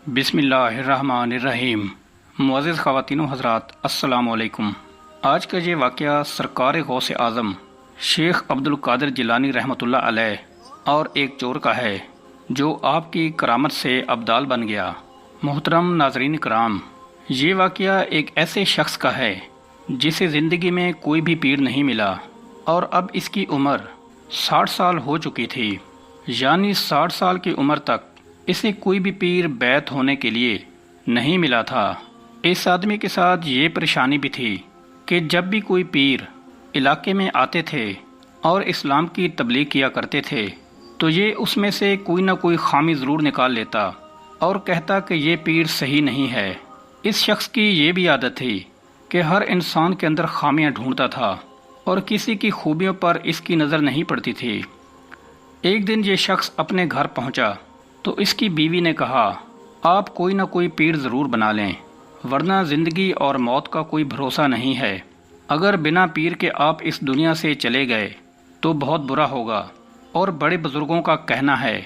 بسم اللہ الرحمن الرحیم۔ معزز خواتین و حضرات، السلام علیکم۔ آج کا یہ واقعہ سرکار غوث اعظم شیخ عبد القادر جیلانی رحمۃ اللہ علیہ اور ایک چور کا ہے جو آپ کی کرامت سے ابدال بن گیا۔ محترم ناظرین کرام، یہ واقعہ ایک ایسے شخص کا ہے جسے زندگی میں کوئی بھی پیر نہیں ملا اور اب اس کی عمر 60 سال ہو چکی تھی، یعنی 60 سال کی عمر تک اسے کوئی بھی پیر بیعت ہونے کے لیے نہیں ملا تھا۔ اس آدمی کے ساتھ یہ پریشانی بھی تھی کہ جب بھی کوئی پیر علاقے میں آتے تھے اور اسلام کی تبلیغ کیا کرتے تھے تو یہ اس میں سے کوئی نہ کوئی خامی ضرور نکال لیتا اور کہتا کہ یہ پیر صحیح نہیں ہے۔ اس شخص کی یہ بھی عادت تھی کہ ہر انسان کے اندر خامیاں ڈھونڈتا تھا اور کسی کی خوبیوں پر اس کی نظر نہیں پڑتی تھی۔ ایک دن یہ شخص اپنے گھر پہنچا تو اس کی بیوی نے کہا، آپ کوئی نہ کوئی پیر ضرور بنا لیں، ورنہ زندگی اور موت کا کوئی بھروسہ نہیں ہے۔ اگر بنا پیر کے آپ اس دنیا سے چلے گئے تو بہت برا ہوگا، اور بڑے بزرگوں کا کہنا ہے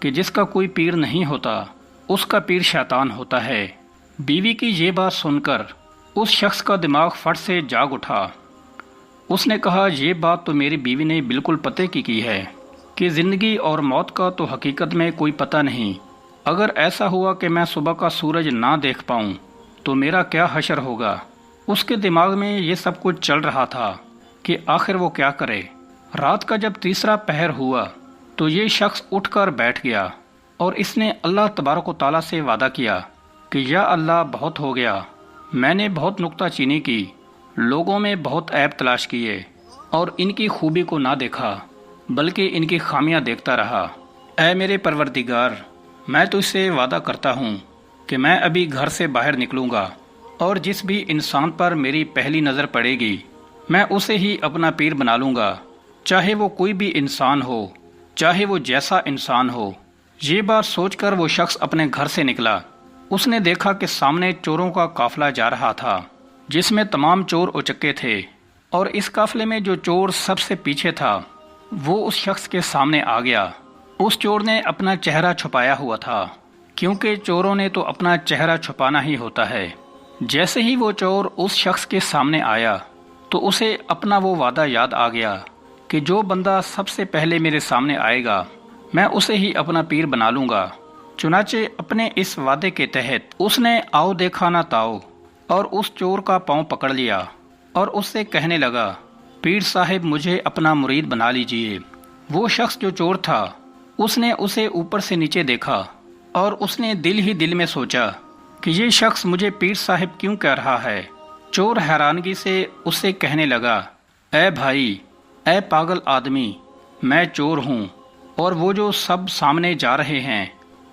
کہ جس کا کوئی پیر نہیں ہوتا اس کا پیر شیطان ہوتا ہے۔ بیوی کی یہ بات سن کر اس شخص کا دماغ فٹ سے جاگ اٹھا۔ اس نے کہا، یہ بات تو میری بیوی نے بالکل پتے کی ہے کہ زندگی اور موت کا تو حقیقت میں کوئی پتہ نہیں۔ اگر ایسا ہوا کہ میں صبح کا سورج نہ دیکھ پاؤں تو میرا کیا حشر ہوگا؟ اس کے دماغ میں یہ سب کچھ چل رہا تھا کہ آخر وہ کیا کرے۔ رات کا جب تیسرا پہر ہوا تو یہ شخص اٹھ کر بیٹھ گیا اور اس نے اللہ تبارک و تعالیٰ سے وعدہ کیا کہ یا اللہ، بہت ہو گیا، میں نے بہت نکتہ چینی کی، لوگوں میں بہت عیب تلاش کیے اور ان کی خوبی کو نہ دیکھا بلکہ ان کی خامیاں دیکھتا رہا۔ اے میرے پروردگار، میں تجھ سے وعدہ کرتا ہوں کہ میں ابھی گھر سے باہر نکلوں گا اور جس بھی انسان پر میری پہلی نظر پڑے گی میں اسے ہی اپنا پیر بنا لوں گا، چاہے وہ کوئی بھی انسان ہو، چاہے وہ جیسا انسان ہو۔ یہ بات سوچ کر وہ شخص اپنے گھر سے نکلا۔ اس نے دیکھا کہ سامنے چوروں کا قافلہ جا رہا تھا جس میں تمام چور اچکے تھے، اور اس قافلے میں جو چور سب سے پیچھے تھا وہ اس شخص کے سامنے آ گیا۔ اس چور نے اپنا چہرہ چھپایا ہوا تھا، کیونکہ چوروں نے تو اپنا چہرہ چھپانا ہی ہوتا ہے۔ جیسے ہی وہ چور اس شخص کے سامنے آیا تو اسے اپنا وہ وعدہ یاد آ گیا کہ جو بندہ سب سے پہلے میرے سامنے آئے گا میں اسے ہی اپنا پیر بنا لوں گا۔ چنانچہ اپنے اس وعدے کے تحت اس نے آؤ دیکھا نہ تاؤ اور اس چور کا پاؤں پکڑ لیا اور اس سے کہنے لگا، پیر صاحب مجھے اپنا مرید بنا لیجئے۔ وہ شخص جو چور تھا اس نے اسے اوپر سے نیچے دیکھا اور اس نے دل ہی دل میں سوچا کہ یہ شخص مجھے پیر صاحب کیوں کہہ رہا ہے۔ چور حیرانگی سے اس سے کہنے لگا، اے بھائی، اے پاگل آدمی، میں چور ہوں، اور وہ جو سب سامنے جا رہے ہیں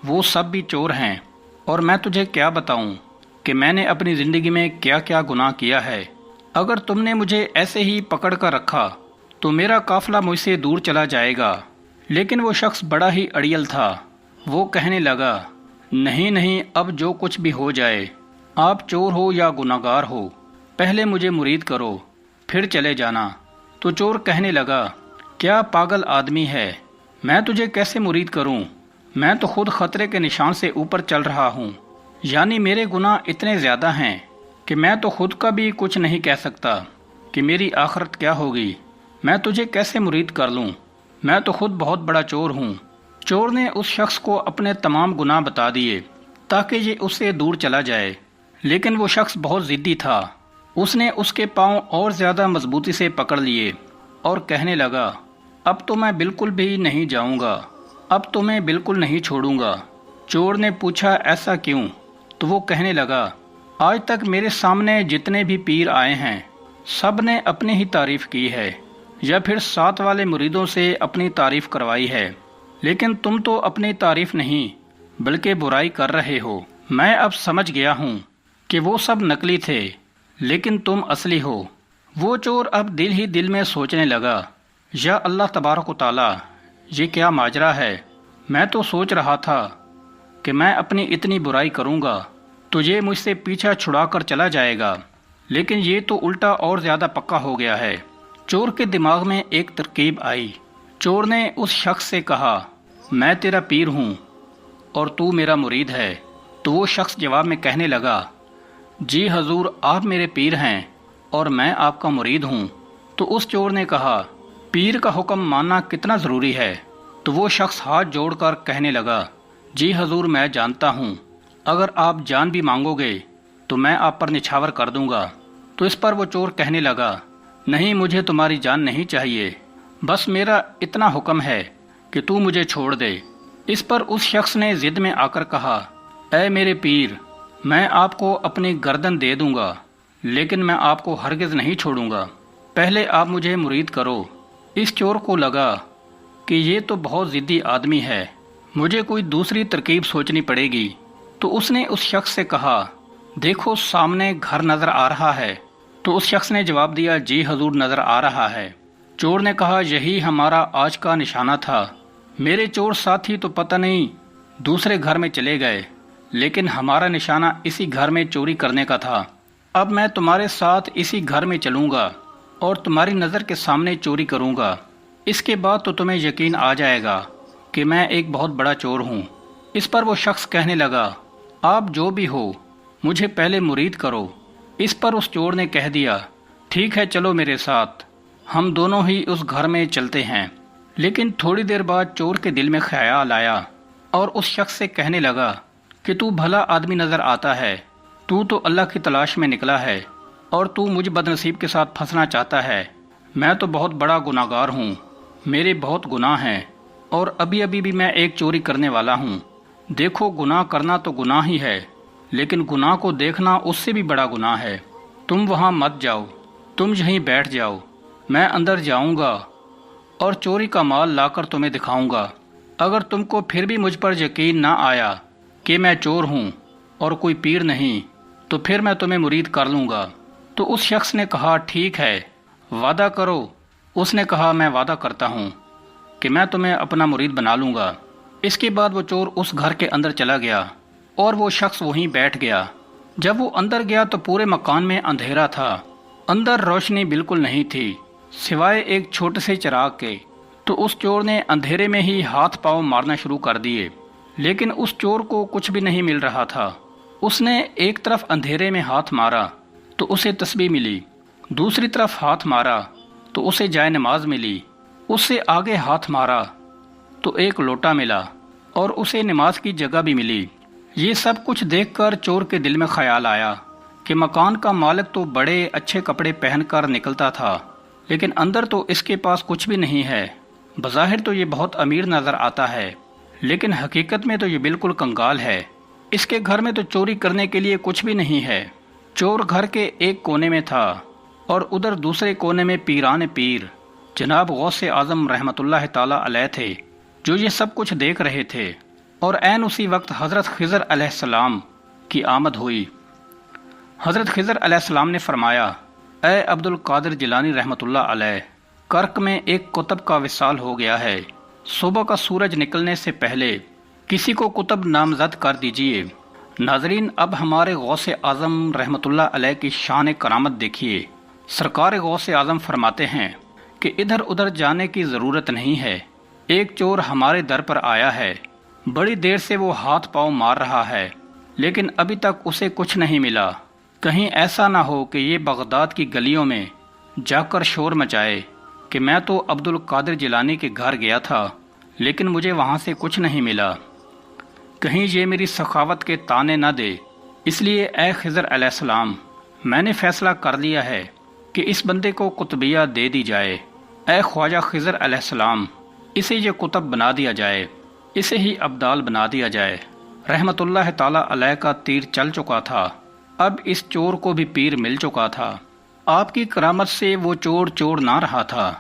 وہ سب بھی چور ہیں، اور میں تجھے کیا بتاؤں کہ میں نے اپنی زندگی میں کیا کیا گناہ کیا ہے۔ اگر تم نے مجھے ایسے ہی پکڑ کر رکھا تو میرا قافلہ مجھ سے دور چلا جائے گا۔ لیکن وہ شخص بڑا ہی اڑیل تھا۔ وہ کہنے لگا، نہیں نہیں، اب جو کچھ بھی ہو جائے، آپ چور ہو یا گناہگار ہو، پہلے مجھے مرید کرو پھر چلے جانا۔ تو چور کہنے لگا، کیا پاگل آدمی ہے، میں تجھے کیسے مرید کروں؟ میں تو خود خطرے کے نشان سے اوپر چل رہا ہوں، یعنی میرے گناہ اتنے زیادہ ہیں کہ میں تو خود کا بھی کچھ نہیں کہہ سکتا کہ میری آخرت کیا ہوگی۔ میں تجھے کیسے مرید کر لوں؟ میں تو خود بہت بڑا چور ہوں۔ چور نے اس شخص کو اپنے تمام گناہ بتا دیے تاکہ یہ اس سے دور چلا جائے، لیکن وہ شخص بہت ضدی تھا۔ اس نے اس کے پاؤں اور زیادہ مضبوطی سے پکڑ لیے اور کہنے لگا، اب تو میں بالکل بھی نہیں جاؤں گا، اب تو میں بالکل نہیں چھوڑوں گا۔ چور نے پوچھا، ایسا کیوں؟ تو وہ کہنے لگا، آج تک میرے سامنے جتنے بھی پیر آئے ہیں سب نے اپنی ہی تعریف کی ہے یا پھر ساتھ والے مریدوں سے اپنی تعریف کروائی ہے، لیکن تم تو اپنی تعریف نہیں بلکہ برائی کر رہے ہو۔ میں اب سمجھ گیا ہوں کہ وہ سب نقلی تھے لیکن تم اصلی ہو۔ وہ چور اب دل ہی دل میں سوچنے لگا، یا اللہ تبارک و تعالیٰ، یہ کیا ماجرا ہے؟ میں تو سوچ رہا تھا کہ میں اپنی اتنی برائی کروں گا تو یہ مجھ سے پیچھا چھڑا کر چلا جائے گا، لیکن یہ تو الٹا اور زیادہ پکا ہو گیا ہے۔ چور کے دماغ میں ایک ترکیب آئی۔ چور نے اس شخص سے کہا، میں تیرا پیر ہوں اور تو میرا مرید ہے، تو وہ شخص جواب میں کہنے لگا، جی حضور آپ میرے پیر ہیں اور میں آپ کا مرید ہوں۔ تو اس چور نے کہا، پیر کا حکم ماننا کتنا ضروری ہے؟ تو وہ شخص ہاتھ جوڑ کر کہنے لگا، جی حضور میں جانتا ہوں، اگر آپ جان بھی مانگو گے تو میں آپ پر نچھاور کر دوں گا۔ تو اس پر وہ چور کہنے لگا، نہیں مجھے تمہاری جان نہیں چاہیے، بس میرا اتنا حکم ہے کہ تو مجھے چھوڑ دے۔ اس پر اس شخص نے ضد میں آ کر کہا، اے میرے پیر، میں آپ کو اپنی گردن دے دوں گا لیکن میں آپ کو ہرگز نہیں چھوڑوں گا، پہلے آپ مجھے مرید کرو۔ اس چور کو لگا کہ یہ تو بہت ضدی آدمی ہے، مجھے کوئی دوسری ترکیب سوچنی پڑے گی۔ تو اس نے اس شخص سے کہا، دیکھو سامنے گھر نظر آ رہا ہے؟ تو اس شخص نے جواب دیا، جی حضور نظر آ رہا ہے۔ چور نے کہا، یہی ہمارا آج کا نشانہ تھا، میرے چور ساتھی تو پتہ نہیں دوسرے گھر میں چلے گئے، لیکن ہمارا نشانہ اسی گھر میں چوری کرنے کا تھا۔ اب میں تمہارے ساتھ اسی گھر میں چلوں گا اور تمہاری نظر کے سامنے چوری کروں گا، اس کے بعد تو تمہیں یقین آ جائے گا کہ میں ایک بہت بڑا چور ہوں۔ اس پر وہ شخص کہنے لگا، آپ جو بھی ہو مجھے پہلے مرید کرو۔ اس پر اس چور نے کہہ دیا، ٹھیک ہے چلو میرے ساتھ، ہم دونوں ہی اس گھر میں چلتے ہیں۔ لیکن تھوڑی دیر بعد چور کے دل میں خیال آیا اور اس شخص سے کہنے لگا کہ تو بھلا آدمی نظر آتا ہے، تو اللہ کی تلاش میں نکلا ہے اور تو مجھ بدنصیب کے ساتھ پھنسنا چاہتا ہے۔ میں تو بہت بڑا گناہگار ہوں، میرے بہت گناہ ہیں اور ابھی بھی میں ایک چوری کرنے والا ہوں۔ دیکھو گناہ کرنا تو گناہ ہی ہے، لیکن گناہ کو دیکھنا اس سے بھی بڑا گناہ ہے۔ تم وہاں مت جاؤ، تم یہیں بیٹھ جاؤ، میں اندر جاؤں گا اور چوری کا مال لا کر تمہیں دکھاؤں گا۔ اگر تم کو پھر بھی مجھ پر یقین نہ آیا کہ میں چور ہوں اور کوئی پیر نہیں تو پھر میں تمہیں مرید کر لوں گا۔ تو اس شخص نے کہا، ٹھیک ہے وعدہ کرو۔ اس نے کہا، میں وعدہ کرتا ہوں کہ میں تمہیں اپنا مرید بنا لوں گا۔ اس کے بعد وہ چور اس گھر کے اندر چلا گیا اور وہ شخص وہیں بیٹھ گیا۔ جب وہ اندر گیا تو پورے مکان میں اندھیرا تھا، اندر روشنی بالکل نہیں تھی سوائے ایک چھوٹے سے چراغ کے۔ تو اس چور نے اندھیرے میں ہی ہاتھ پاؤں مارنا شروع کر دیے، لیکن اس چور کو کچھ بھی نہیں مل رہا تھا۔ اس نے ایک طرف اندھیرے میں ہاتھ مارا تو اسے تسبیح ملی، دوسری طرف ہاتھ مارا تو اسے جائے نماز ملی، اس سے آگے ہاتھ مارا تو ایک لوٹا ملا اور اسے نماز کی جگہ بھی ملی۔ یہ سب کچھ دیکھ کر چور کے دل میں خیال آیا کہ مکان کا مالک تو بڑے اچھے کپڑے پہن کر نکلتا تھا، لیکن اندر تو اس کے پاس کچھ بھی نہیں ہے۔ بظاہر تو یہ بہت امیر نظر آتا ہے، لیکن حقیقت میں تو یہ بالکل کنگال ہے، اس کے گھر میں تو چوری کرنے کے لیے کچھ بھی نہیں ہے۔ چور گھر کے ایک کونے میں تھا اور ادھر دوسرے کونے میں پیران پیر جناب غوث اعظم رحمۃ اللہ تعالی علیہ تھے، جو یہ سب کچھ دیکھ رہے تھے۔ اور عین اسی وقت حضرت خضر علیہ السلام کی آمد ہوئی۔ حضرت خضر علیہ السلام نے فرمایا، اے عبد القادر جیلانی رحمۃ اللہ علیہ، کرک میں ایک کتب کا وصال ہو گیا ہے، صبح کا سورج نکلنے سے پہلے کسی کو کتب نامزد کر دیجئے۔ ناظرین، اب ہمارے غوث اعظم رحمۃ اللہ علیہ کی شان کرامت دیکھیے۔ سرکار غوث اعظم فرماتے ہیں کہ ادھر ادھر جانے کی ضرورت نہیں ہے، ایک چور ہمارے در پر آیا ہے، بڑی دیر سے وہ ہاتھ پاؤں مار رہا ہے لیکن ابھی تک اسے کچھ نہیں ملا، کہیں ایسا نہ ہو کہ یہ بغداد کی گلیوں میں جا کر شور مچائے کہ میں تو عبد القادر جیلانی کے گھر گیا تھا لیکن مجھے وہاں سے کچھ نہیں ملا، کہیں یہ میری سخاوت کے تانے نہ دے۔ اس لیے اے خضر علیہ السلام، میں نے فیصلہ کر لیا ہے کہ اس بندے کو قطبیہ دے دی جائے۔ اے خواجہ خضر علیہ السلام، اسے یہ قطب بنا دیا جائے، اسے ہی ابدال بنا دیا جائے۔ رحمت اللہ تعالی علیہ کا تیر چل چکا تھا، اب اس چور کو بھی پیر مل چکا تھا۔ آپ کی کرامت سے وہ چور چور نہ رہا تھا،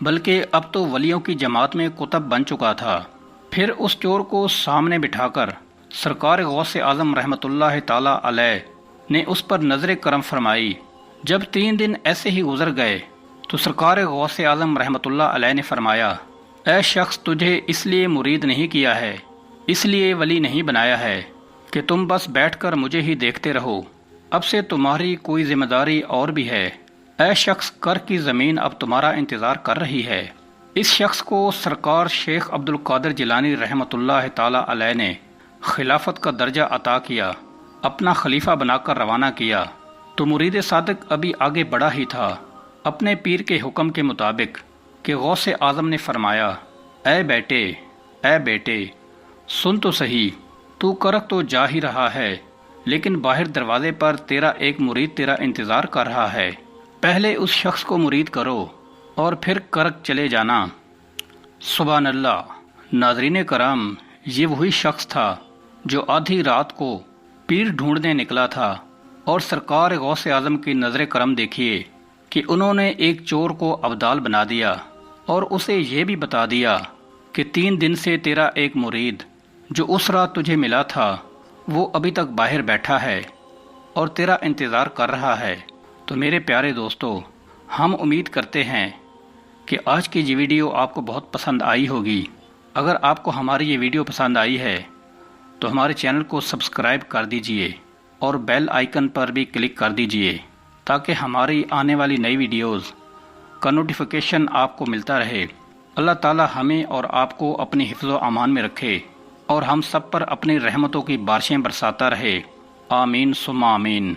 بلکہ اب تو ولیوں کی جماعت میں قطب بن چکا تھا۔ پھر اس چور کو سامنے بٹھا کر سرکار غوث اعظم رحمت اللہ تعالی علیہ نے اس پر نظر کرم فرمائی۔ جب 3 دن ایسے ہی گزر گئے تو سرکار غوث اعظم رحمت اللہ علیہ نے فرمایا، اے شخص، تجھے اس لیے مرید نہیں کیا ہے، اس لیے ولی نہیں بنایا ہے کہ تم بس بیٹھ کر مجھے ہی دیکھتے رہو، اب سے تمہاری کوئی ذمہ داری اور بھی ہے۔ اے شخص، کر کی زمین اب تمہارا انتظار کر رہی ہے۔ اس شخص کو سرکار شیخ عبد القادر جیلانی رحمۃ اللہ تعالی علیہ نے خلافت کا درجہ عطا کیا، اپنا خلیفہ بنا کر روانہ کیا، تو مرید صادق ابھی آگے بڑھا ہی تھا اپنے پیر کے حکم کے مطابق کہ غوث اعظم نے فرمایا، اے بیٹے سن تو صحیح، تو کرک تو جا ہی رہا ہے، لیکن باہر دروازے پر تیرا ایک مرید تیرا انتظار کر رہا ہے، پہلے اس شخص کو مرید کرو اور پھر کرک چلے جانا۔ سبحان اللہ۔ ناظرین کرام، یہ وہی شخص تھا جو آدھی رات کو پیر ڈھونڈنے نکلا تھا، اور سرکار غوث اعظم کی نظر کرم دیکھیے کہ انہوں نے ایک چور کو ابدال بنا دیا اور اسے یہ بھی بتا دیا کہ 3 دن سے تیرا ایک مرید جو اس رات تجھے ملا تھا وہ ابھی تک باہر بیٹھا ہے اور تیرا انتظار کر رہا ہے۔ تو میرے پیارے دوستو، ہم امید کرتے ہیں کہ آج کی یہ ویڈیو آپ کو بہت پسند آئی ہوگی۔ اگر آپ کو ہماری یہ ویڈیو پسند آئی ہے تو ہمارے چینل کو سبسکرائب کر دیجئے اور بیل آئیکن پر بھی کلک کر دیجئے تاکہ ہماری آنے والی نئی ویڈیوز کا نوٹیفیکیشن آپ کو ملتا رہے۔ اللہ تعالی ہمیں اور آپ کو اپنی حفظ و امان میں رکھے اور ہم سب پر اپنی رحمتوں کی بارشیں برساتا رہے۔ آمین ثم آمین۔